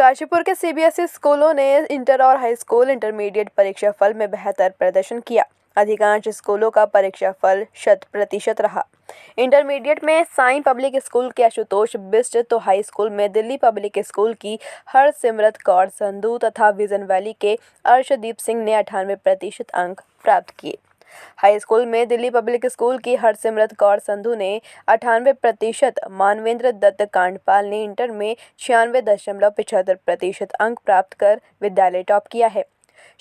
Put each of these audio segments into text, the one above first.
काशीपुर के सीबीएसई स्कूलों ने इंटर और हाई स्कूल इंटरमीडिएट परीक्षा फल में बेहतर प्रदर्शन किया। अधिकांश स्कूलों का परीक्षा फल 100% रहा। इंटरमीडिएट में साईं पब्लिक स्कूल के आशुतोष बिष्ट तो हाई स्कूल में दिल्ली पब्लिक स्कूल की हरसिमरत कौर संधू तथा विजन वैली के अर्शदीप सिंह ने 98% अंक प्राप्त किए। हाई स्कूल में दिल्ली पब्लिक स्कूल की हरसिमरत कौर संधू ने 98%, मानवेंद्र दत्त कांडपाल ने इंटर में 96.75% अंक प्राप्त कर विद्यालय टॉप किया है।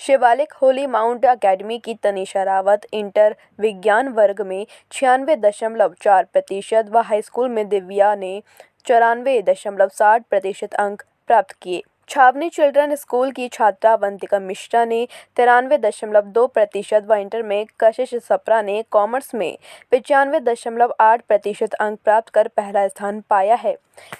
शिवालिक होली माउंट अकेडमी की तनीषा रावत इंटर विज्ञान वर्ग में 96.4% व हाई स्कूल में दिव्या ने 94.60% अंक प्राप्त किए। छावनी चिल्ड्रन स्कूल की छात्रा अवंतिका मिश्रा ने 93.2% व इंटर में कशिश सप्रा ने कॉमर्स में 95.8% अंक प्राप्त कर पहला स्थान पाया है।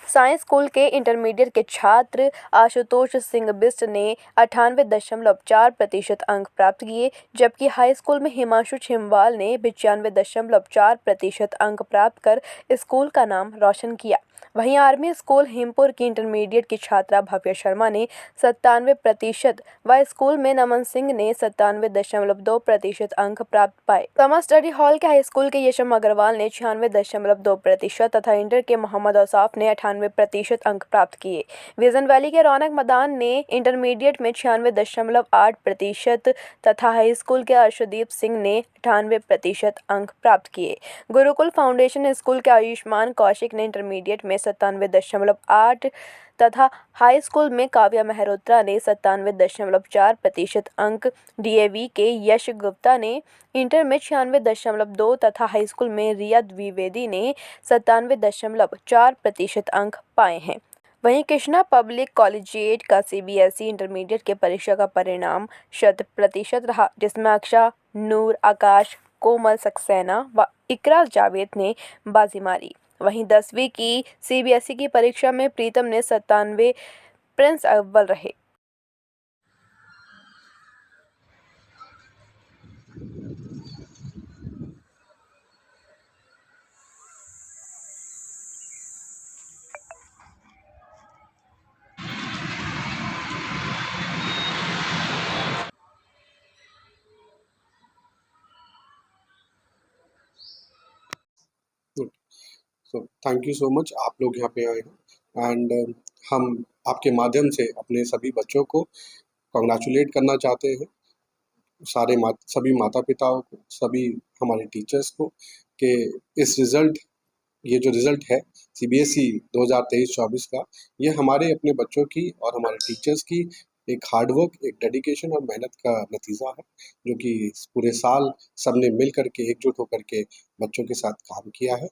साइंस स्कूल के इंटरमीडिएट के छात्र आशुतोष सिंह बिष्ट ने 98.4% अंक प्राप्त किए, जबकि हाई स्कूल में हिमांशु छिमवाल ने 95.4% अंक प्राप्त कर स्कूल का नाम रोशन किया। वहीं आर्मी स्कूल हिमपुर की इंटरमीडिएट की छात्रा भव्य शर्मा ने 97% व स्कूल में नमन सिंह ने 97.2% अंक प्राप्त पाए। कॉमर्स स्टडी हॉल के हाई स्कूल के यशम अग्रवाल ने 96.2% तथा इंटर के मोहम्मद औसाफ ने 98% अंक प्राप्त किए। विजन वैली के रौनक मदान ने इंटरमीडिएट में 96.8% तथा हाई स्कूल के अर्शदीप सिंह ने 98% अंक प्राप्त किए। गुरुकुल फाउंडेशन स्कूल के आयुष्मान कौशिक ने इंटरमीडिएट में 97.8 तथा हाई स्कूल में काव्या मेहरोत्रा ने 97.4% अंक, डीएवी के यश गुप्ता ने इंटर में 96.2 तथा हाई स्कूल में रिया द्विवेदी ने 97.4% अंक पाए हैं। वहीं कृष्णा पब्लिक कॉलेजिएट का सीबीएसई इंटरमीडिएट के परीक्षा का परिणाम 100% रहा, जिसमें अक्षा, नूर, आकाश, कोमल सक्सेना व इकरा जावेद ने बाजी मारी। वहीं 10वीं की सीबीएसई की परीक्षा में प्रीतम ने 97 प्रिंस अव्वल रहे। So thank you so much, आप लोग यहाँ पे आए हैं एंड हम आपके माध्यम से अपने सभी बच्चों को कॉन्ग्रेचुलेट करना चाहते हैं, सभी माता पिताओं को, सभी हमारे टीचर्स को कि ये जो रिज़ल्ट है सीबीएसई 2023-24 का, ये हमारे अपने बच्चों की और हमारे टीचर्स की एक हार्डवर्क, एक डेडिकेशन और मेहनत का नतीजा है, जो कि पूरे साल सबने मिल करके एकजुट होकर के बच्चों के साथ काम किया है।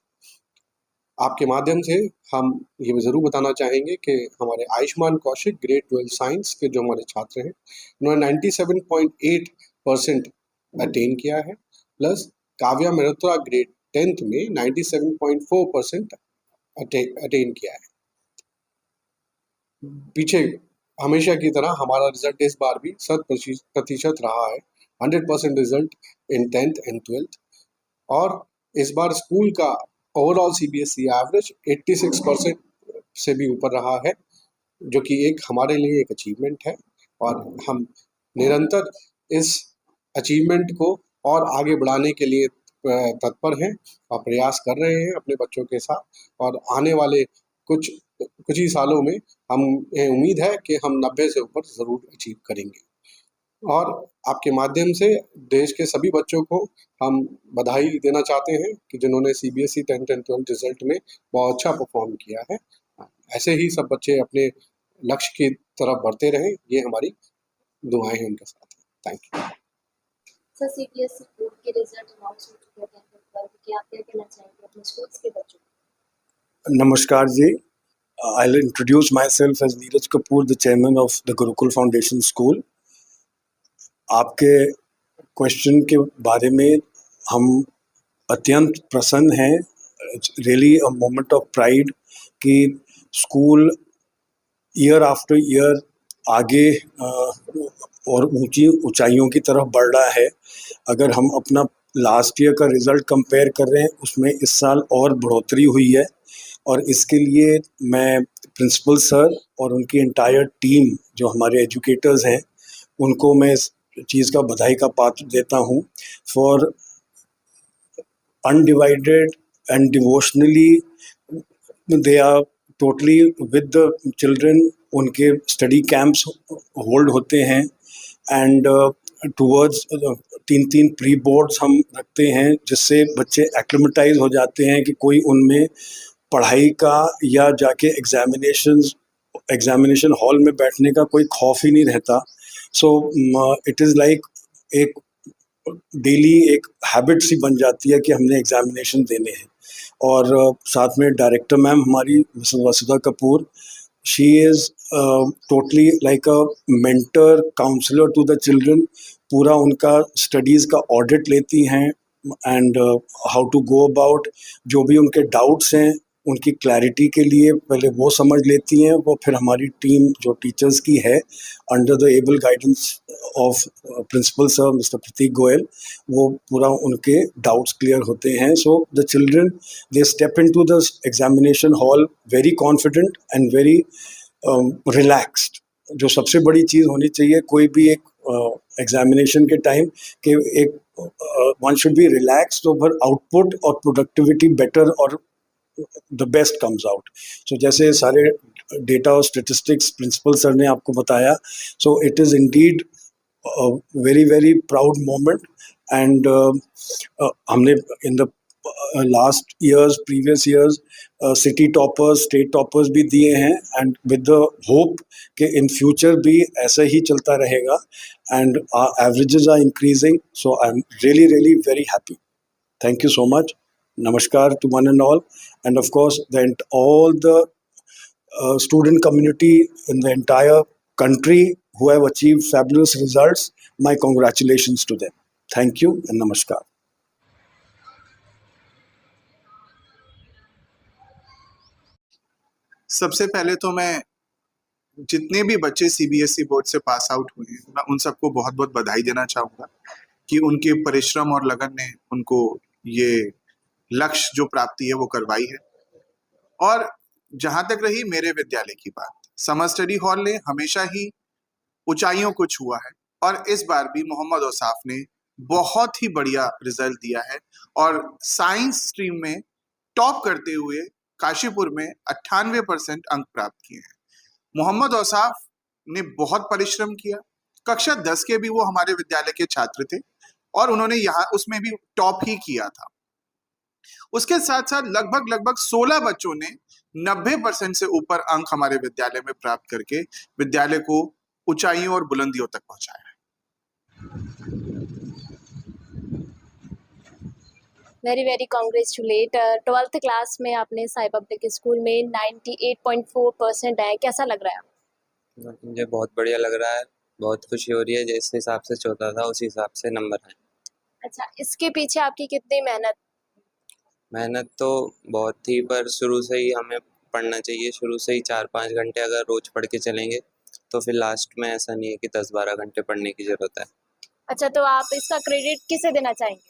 आपके माध्यम से हम ये ज़रूर बताना चाहेंगे कि हमारे आयुष्मान कौशिक ग्रेड 12 साइंस के जो हमारे छात्र हैं, उन्होंने 97.8% अटेन किया है, plus Kavya Mehrotra grade 10th में 97.4% अटेन किया है। पीछे हमेशा की तरह हमारा रिजल्ट इस बार भी 100% रहा है, 100% result in 10th and 12th, और इस बार स्कूल का ओवरऑल सीबीएसई एवरेज 86% से भी ऊपर रहा है, जो कि एक हमारे लिए एक अचीवमेंट है, और हम निरंतर इस अचीवमेंट को और आगे बढ़ाने के लिए तत्पर हैं और प्रयास कर रहे हैं अपने बच्चों के साथ, और आने वाले कुछ ही सालों में हम उम्मीद है कि हम 90 से ऊपर ज़रूर अचीव करेंगे। और आपके माध्यम से देश के सभी बच्चों को हम बधाई देना चाहते हैं कि जिन्होंने CBSE 10th and 12th result में बहुत अच्छा परफॉर्म किया है। ऐसे ही सब बच्चे अपने लक्ष्य की तरफ बढ़ते रहें, ये हमारी दुआएं हैं उनके साथ। Thank you sir. CBSE board के रिजल्ट अनाउंस हो चुके हैं, क्या आप क्या कहना चाहेंगे अपने स्कूल्स के बच्चों को? नमस्कार जी, I'll introduce myself as Neeraj Kapoor, the chairman of the Gurukul Foundation School. आपके क्वेश्चन के बारे में हम अत्यंत प्रसन्न हैं। It's really a moment of pride कि स्कूल ईयर आफ्टर ईयर आगे और ऊंची ऊंचाइयों की तरफ बढ़ रहा है। अगर हम अपना लास्ट ईयर का रिज़ल्ट कंपेयर कर रहे हैं, उसमें इस साल और बढ़ोतरी हुई है, और इसके लिए मैं प्रिंसिपल सर और उनकी एंटायर टीम जो हमारे एजुकेटर्स हैं उनको मैं इस चीज़ का बधाई का पात्र देता हूँ for undivided and devotionally they are totally with the children. उनके स्टडी कैंप्स होल्ड होते हैं एंड टूवर्ड्स 3-3 प्री बोर्ड्स हम रखते हैं जिससे बच्चे एक्लिमेटाइज हो जाते हैं कि कोई उनमें पढ़ाई का या जाके एग्जामिनेशन हॉल में बैठने का कोई खौफ ही नहीं रहता. सो इट इज़ लाइक एक डेली एक हैबिट सी बन जाती है कि हमने एग्जामिनेशन देने हैं. और साथ में डायरेक्टर मैम हमारी Mrs Vasudha Kapoor, she is totally like a mentor counsellor to the children. पूरा उनका स्टडीज़ का ऑडिट लेती हैं and how to go about. जो भी उनके डाउट्स हैं उनकी क्लैरिटी के लिए पहले वो समझ लेती हैं, वो फिर हमारी टीम जो टीचर्स की है under the able guidance of principal sir mister Prateek Goyal, वो पूरा उनके डाउट्स क्लियर होते हैं. So the children they step into the examination hall very confident and very relaxed. जो सबसे बड़ी चीज़ होनी चाहिए कोई भी एक एग्जामिनेशन के टाइम कि एक वन शुड बी रिलैक्स, तो फिर आउटपुट और प्रोडक्टिविटी बेटर और द बेस्ट कम्स आउट. सो जैसे सारे डेटा और स्टेटिस्टिक्स प्रिंसिपल सर ने आपको बताया, so it is indeed very very proud moment. And हमने in the last years previous years city toppers state toppers भी दिए हैं एंड विद द होप कि इन फ्यूचर भी ऐसा ही चलता रहेगा and averages are increasing. So I am really really very happy. Thank you so much. Namaskar to one and all. And of course, all the student community in the entire country who have achieved fabulous results, my congratulations to them. Thank you and namaskar. सबसे पहले तो मैं जितने भी बच्चे CBSE board से pass out हुए हैं मैं उन सबको बहुत बहुत बधाई देना चाहूँगा कि उनके परिश्रम और लगन ने उनको ये लक्ष्य जो प्राप्ति है वो करवाई है. और जहां तक रही मेरे विद्यालय की बात, समर स्टडी हॉल ने हमेशा ही ऊंचाइयों को छुआ है और इस बार भी मोहम्मद औसाफ ने बहुत ही बढ़िया रिजल्ट दिया है और साइंस स्ट्रीम में टॉप करते हुए काशीपुर में 98% अंक प्राप्त किए हैं. मोहम्मद औसाफ ने बहुत परिश्रम किया. कक्षा 10 के भी वो हमारे विद्यालय के छात्र थे और उन्होंने यहाँ उसमें भी टॉप ही किया था. उसके साथ साथ लगभग 16 बच्चों ने 90% से ऊपर अंक हमारे विद्यालय में प्राप्त करके विद्यालय को ऊंचाइयों और बुलंदियों तक पहुंचाया है. Very very congratulate. 12th class में आपने साई पब्लिक स्कूल में 98.4% आए, कैसा लग रहा है? मुझे बहुत बढ़िया लग रहा है, बहुत खुशी हो रही है. जिस हिसाब से चलता था उसी हिसाब से नंबर है. अच्छा, इसके पीछे आपकी कितनी मेहनत तो बहुत थी, पर शुरू से ही हमें पढ़ना चाहिए. शुरू से ही 4-5 घंटे अगर रोज पढ़ के चलेंगे तो फिर लास्ट में ऐसा नहीं है कि 10-12 घंटे पढ़ने की ज़रूरत है. अच्छा, तो आप इसका क्रेडिट किसे देना चाहेंगे?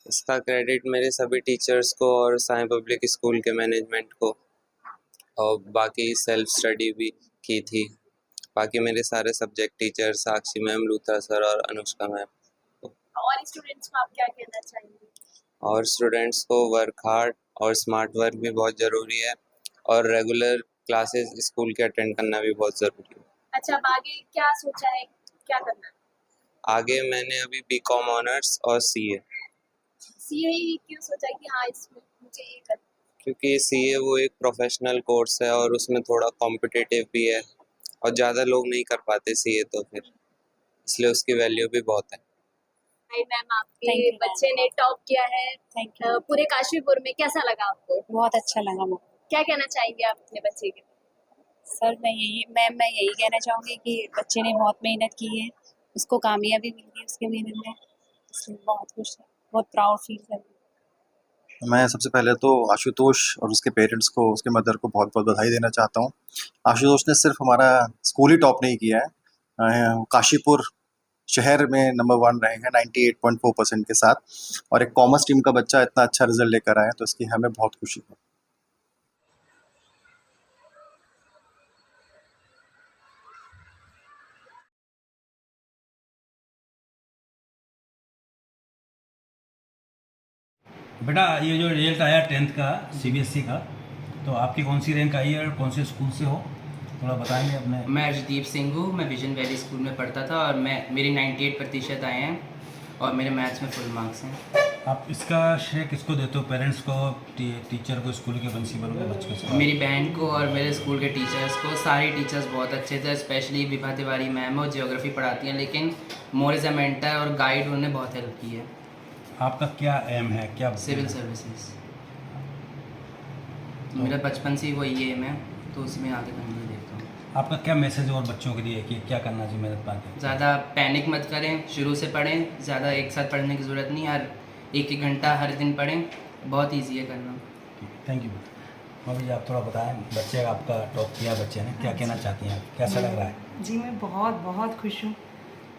इसका क्रेडिट मेरे सभी टीचर्स को और साई पब्लिक स्कूल के मैनेजमेंट को, और बाकी सेल्फ स्टडी भी की थी. बाकी मेरे सारे सब्जेक्ट टीचर साक्षी मैम, लूथरा सर और अनुष्का मैम. और स्टूडेंट्स को आप क्या कहना चाहेंगे? और स्टूडेंट्स को वर्क हार्ड और स्मार्ट वर्क भी बहुत ज़रूरी है और रेगुलर क्लासेस स्कूल के अटेंड करना भी बहुत ज़रूरी है. अच्छा, अब आगे क्या सोचा है, क्या करना है? आगे मैंने अभी बीकॉम ऑनर्स और सीए. सीए क्यों सोचा कि हाँ इसमें मुझे ये करना? क्योंकि सीए वो एक प्रोफेशनल कोर्स है और उसमें थोड़ा कॉम्पिटिटिव भी है और ज़्यादा लोग नहीं कर पाते सीए, तो फिर इसलिए उसकी वैल्यू भी बहुत है. हाय मैम, आपके बच्चे ने टॉप किया है. Thank you. पूरे काशीपुर में कैसा लगा आपको? बहुत अच्छा लगा मुझे. क्या कहना चाहेंगे आप अपने बच्चे के? सर मैं यही कहना चाहूँगी कि बच्चे ने बहुत मेहनत की है, उसको कामयाबी मिल गई उसके मेहनत में, इसलिए बहुत खुश है, बहुत प्राउड फील कर रही हूँ. मैं सबसे पहले तो आशुतोष और उसके पेरेंट्स को, उसके मदर को बहुत बहुत बधाई देना चाहता हूँ. आशुतोष ने सिर्फ हमारा स्कूल ही टॉप नहीं किया है, काशीपुर शहर में नंबर 1 रहे हैं 98.4% के साथ. और एक कॉमर्स टीम का बच्चा इतना अच्छा रिजल्ट लेकर आया तो इसकी हमें बहुत खुशी है. बेटा ये जो रिजल्ट आया 10th का सीबीएसई का, तो आपकी कौन सी रैंक आई है और कौन से स्कूल से हो, थोड़ा बताएंगे अपने। मैं अर्शदीप सिंह हूँ, मैं विजन वैली स्कूल में पढ़ता था और मेरे 98% आए हैं और मेरे मैथ्स में फुल मार्क्स हैं। आप इसका श्रेय किसको देते हो, पेरेंट्स को, टीचर को, स्कूल के प्रिंसिपल को, बच्चों को? मेरी बहन को और मेरे स्कूल के टीचर्स को। सारे टीचर्स बहुत अच्छे थे, स्पेशली विभा तिवारी मैम और जियोग्राफी पढ़ाती हैं, लेकिन मोरिस मेंटर और गाइड उन्होंने बहुत हेल्प की है। आपका क्या एम है, क्या? Civil services. मेरा बचपन से ही वही एम है, तो उसी में आगे करने देखता हूँ। आपका क्या मैसेज और बच्चों के लिए कि क्या करना चाहिए मेहनत पाके? ज़्यादा पैनिक मत करें, शुरू से पढ़ें, ज़्यादा एक साथ पढ़ने की ज़रूरत नहीं, हर एक घंटा हर दिन पढ़ें, बहुत ईजी है करना। Thank you. मम्मी जी आप थोड़ा बताएं, बच्चे आपका टॉप किया, बच्चे ने क्या कहना चाहती हैं, कैसा लग रहा है? जी मैं बहुत बहुत खुश हूँ।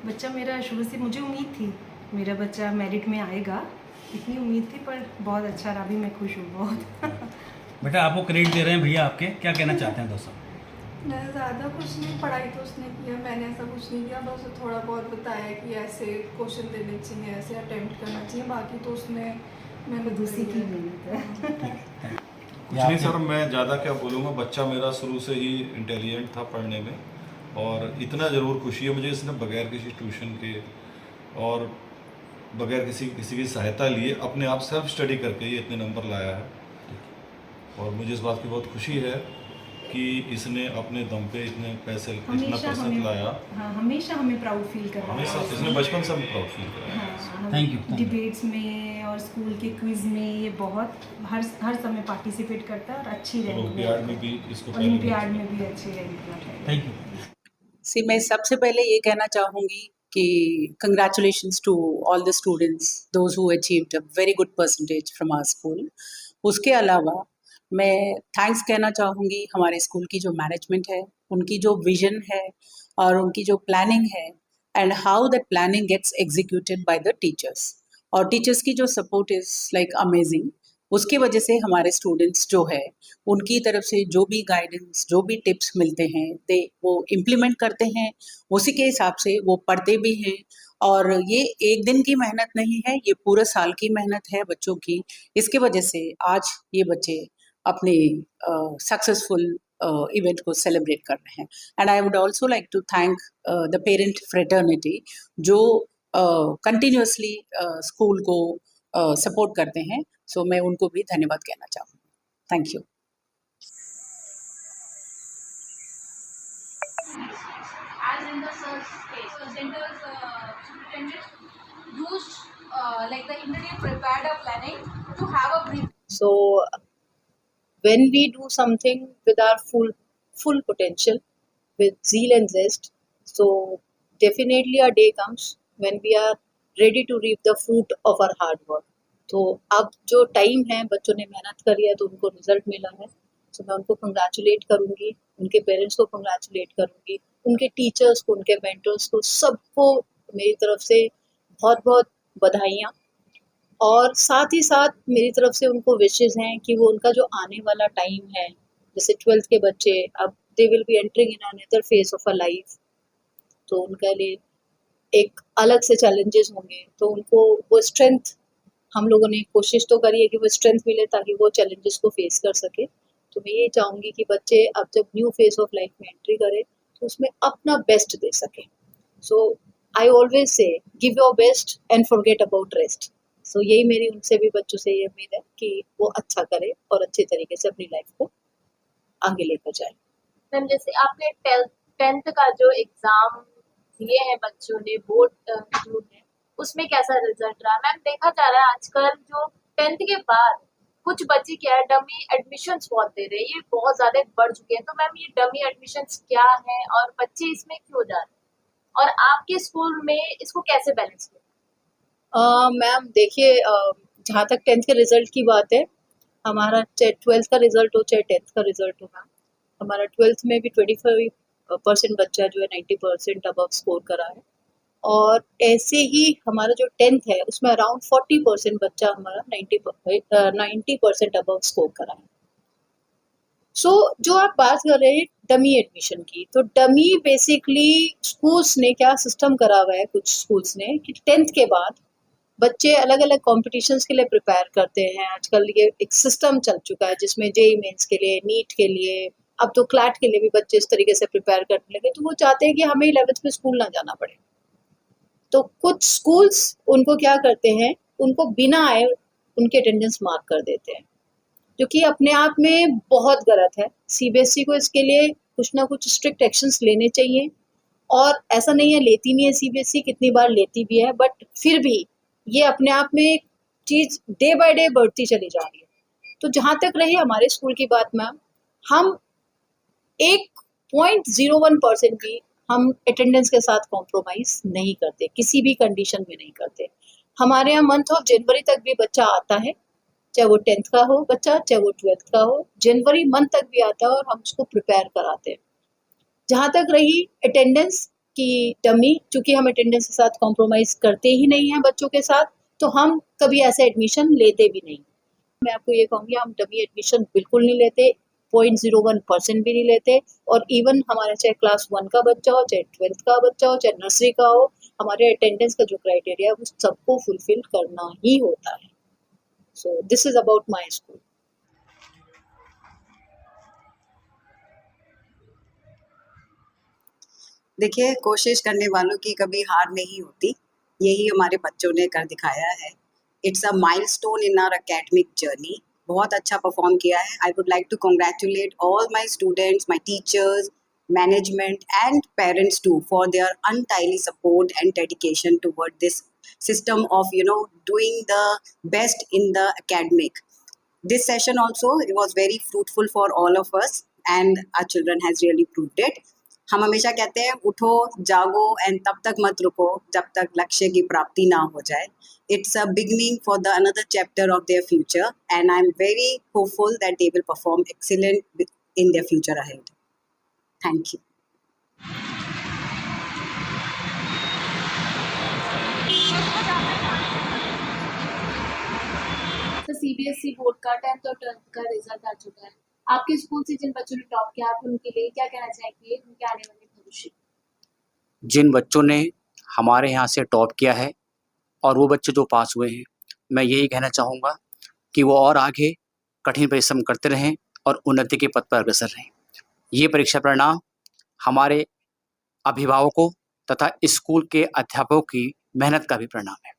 बच्चा मेरा शुरू से, मुझे उम्मीद थी मेरा बच्चा मेरिट में आएगा, इतनी उम्मीद थी, पर बहुत अच्छा रहा, अभी मैं खुश हूँ बहुत। बेटा आपको क्रेडिट दे रहे हैं भैया आपके, क्या कहना चाहते हैं दोस्तों? मैं ज़्यादा कुछ नहीं, पढ़ाई तो उसने किया, मैंने ऐसा कुछ नहीं किया, बस थोड़ा बहुत बताया कि ऐसे क्वेश्चन देने चाहिए, ऐसे अटेम्प्ट करना चाहिए, बाकी तो उसने मैंने दूसरी की मेहनत है। कुछ नहीं सर, मैं ज़्यादा क्या बोलूँगा, बच्चा मेरा शुरू से ही इंटेलिजेंट था पढ़ने में, और इतना ज़रूर खुशी है मुझे इसने बगैर किसी ट्यूशन के और बगैर किसी की सहायता लिए अपने आप सेल्फ स्टडी करके ये इतने नंबर लाया है। और मुझे इस बात की बहुत खुशी है कि इसने अपने दम पे इतने पैसे, इतना परसेंट लाया। हाँ, हमेशा हमें प्राउड फील कर रहा है। हमेशा इसने बचपन से प्राउड फील करा। हाँ, थैंक यू। डिबेट्स में और स्कूल के क्विज में ये बहुत हर समय पार्टिसिपेट करता है और अच्छी रैंक, ओलंपियाड में भी इसको, ओलंपियाड में भी अच्छी रैंक है। Thank you. सी मैं सबसे पहले ये कहना चाहूँगी कि congratulations to all the students those who achieved a very good percentage from our school. उसके अलावा मैं थैंक्स कहना चाहूँगी हमारे स्कूल की जो मैनेजमेंट है, उनकी जो विजन है और उनकी जो प्लानिंग है, and how that planning gets executed by the teachers, और टीचर्स की जो सपोर्ट इज़ लाइक अमेजिंग। उसकी वजह से हमारे स्टूडेंट्स जो है उनकी तरफ से जो भी गाइडेंस, जो भी टिप्स मिलते हैं, वो इम्प्लीमेंट करते हैं, उसी के हिसाब से वो पढ़ते भी हैं। और ये एक दिन की मेहनत नहीं है, ये पूरे साल की मेहनत है बच्चों की। इसके वजह से आज ये बच्चे अपने सक्सेसफुल इवेंट को सेलिब्रेट कर रहे हैं। And I would also like to thank the parent fraternity जो कंटिन्यूसली स्कूल को सपोर्ट करते हैं। सो मैं उनको भी धन्यवाद कहना चाहूँगी। Thank you. As in the case, the center's superintendent used like the interview prepared a planning to have a brief. So when we do something with our full potential, with zeal and zest, so definitely a day comes when we are ready to reap the fruit of our hard work. तो अब जो time है, बच्चों ने मेहनत करी है तो उनको रिजल्ट मिला है, तो मैं उनको कंग्रेचुलेट करूँगी, उनके पेरेंट्स को कंग्रेचुलेट करूँगी, उनके टीचर्स को, उनके मेंटर्स को, सबको मेरी तरफ से बहुत बहुत बधाइयाँ। और साथ ही साथ मेरी तरफ से उनको विशेज़ हैं कि वो उनका जो आने वाला टाइम है, जैसे 12th के बच्चे अब they will be entering in another phase of a life, तो उनके लिए एक अलग से चैलेंजेस होंगे, तो उनको वो स्ट्रेंथ, हम लोगों ने कोशिश तो करी है कि वो स्ट्रेंथ मिले ताकि वो चैलेंजेस को फेस कर सके। तो मैं ये चाहूँगी कि बच्चे अब जब न्यू फेज ऑफ लाइफ में एंट्री करें तो उसमें अपना बेस्ट दे सकें। So I always say give your best and forget about rest. सो यही मेरी उनसे भी, बच्चों से ये उम्मीद है कि वो अच्छा करे और अच्छे तरीके से अपनी लाइफ को आगे लेकर जाए। मैम जैसे आपने 10th का जो एग्जाम दिए हैं बच्चों ने, बोर्ड इंक्लूड है, उसमें कैसा रिजल्ट रहा? मैम देखा जा रहा है आजकल जो 10th के बाद कुछ बच्चे क्या है, डमी एडमिशन्स बहुत दे रहे हैं, ये बहुत ज्यादा बढ़ चुके हैं। तो मैम ये डमी एडमिशन्स क्या है और बच्चे इसमें क्यों जा रहे हैं, और आपके स्कूल में इसको कैसे बैलेंस किया? मैम देखिए, जहाँ तक 10th के रिजल्ट की बात है, हमारा चाहे 12th का रिजल्ट हो चाहे 10th का रिजल्ट हो, मैम हमारा 12th में भी 25% बच्चा जो है 90% अबव स्कोर करा है, और ऐसे ही हमारा जो 10th है उसमें अराउंड 40% बच्चा हमारा 90% अबव स्कोर करा है। सो जो आप बात कर रहे हैं डमी एडमिशन की, तो डमी बेसिकली स्कूल्स ने क्या सिस्टम करा हुआ है, कुछ स्कूल्स ने, कि 10th के बाद बच्चे अलग अलग कॉम्पिटिशन्स के लिए प्रिपेयर करते हैं। आजकल ये एक सिस्टम चल चुका है जिसमें जेई मेंस के लिए, नीट के लिए, अब तो क्लैट के लिए भी बच्चे इस तरीके से प्रिपेयर करने लगे। तो वो चाहते हैं कि हमें 11th में स्कूल ना जाना पड़े। तो कुछ स्कूल्स उनको क्या करते हैं, उनको बिना आए उनके अटेंडेंस मार्क कर देते हैं, जो कि अपने आप में बहुत गलत है। सीबीएसई को इसके लिए कुछ ना कुछ स्ट्रिक्ट एक्शंस लेने चाहिए। और ऐसा नहीं है लेती नहीं है सीबीएसई, कितनी बार लेती भी है, बट फिर भी ये अपने आप में एक चीज़ डे बाय डे बढ़ती चली जा रही है। तो जहाँ तक रही हमारे स्कूल की बात मैम, हम 1.01% भी हम अटेंडेंस के साथ कॉम्प्रोमाइज़ नहीं करते, किसी भी कंडीशन में नहीं करते। हमारे यहाँ मंथ ऑफ जनवरी तक भी बच्चा आता है, चाहे वो 10th का हो बच्चा, चाहे वो 12th का हो, जनवरी मंथ तक भी आता है और हम उसको प्रिपेयर कराते हैं। जहाँ तक रही अटेंडेंस की डमी, चूँकि हम अटेंडेंस के साथ कॉम्प्रोमाइज़ करते ही नहीं हैं बच्चों के साथ, तो हम कभी ऐसे एडमिशन लेते भी नहीं। मैं आपको ये कहूँगी, हम डमी एडमिशन बिल्कुल नहीं लेते, 0.01% भी नहीं लेते। और इवन हमारे चाहे क्लास 1 का बच्चा हो, चाहे 12th का बच्चा हो, चाहे नर्सरी का हो, हमारे अटेंडेंस का जो क्राइटेरिया है वो सबको फुलफिल करना ही होता है। So this is about my school. देखिए, कोशिश करने वालों की कभी हार नहीं होती, यही हमारे बच्चों ने कर दिखाया है। It's a milestone in our academic journey. बहुत अच्छा परफॉर्म किया है। I would like to congratulate all my students, my teachers, management and parents to for their untiring support and dedication toward this system of doing the best in the academic. This session also, it was very fruitful for all of us and our children has really proved it. हम हमेशा कहते हैं उठो जागो and तब तक मत रुको जब तक लक्ष्य की प्राप्ति ना हो जाए। It's a beginning for the another chapter of their future and I am very hopeful that they will perform excellent in their future ahead. Thank you. तो सीबीएसई बोर्ड का 10th और 12th का रिजल्ट आ चुका है। आपके school से जिन बच्चों ने टॉप किया, आप उनके लिए क्या कहना चाहेंगे, उनके आने वाले भविष्य? जिन बच्चों ने हमारे यहाँ से टॉप किया है और वो बच्चे जो पास हुए हैं, मैं यही कहना चाहूँगा कि वो और आगे कठिन परिश्रम करते रहें और उन्नति के पथ पर अग्रसर रहें। ये परीक्षा परिणाम हमारे अभिभावकों तथा स्कूल के अध्यापकों की मेहनत का भी परिणाम है।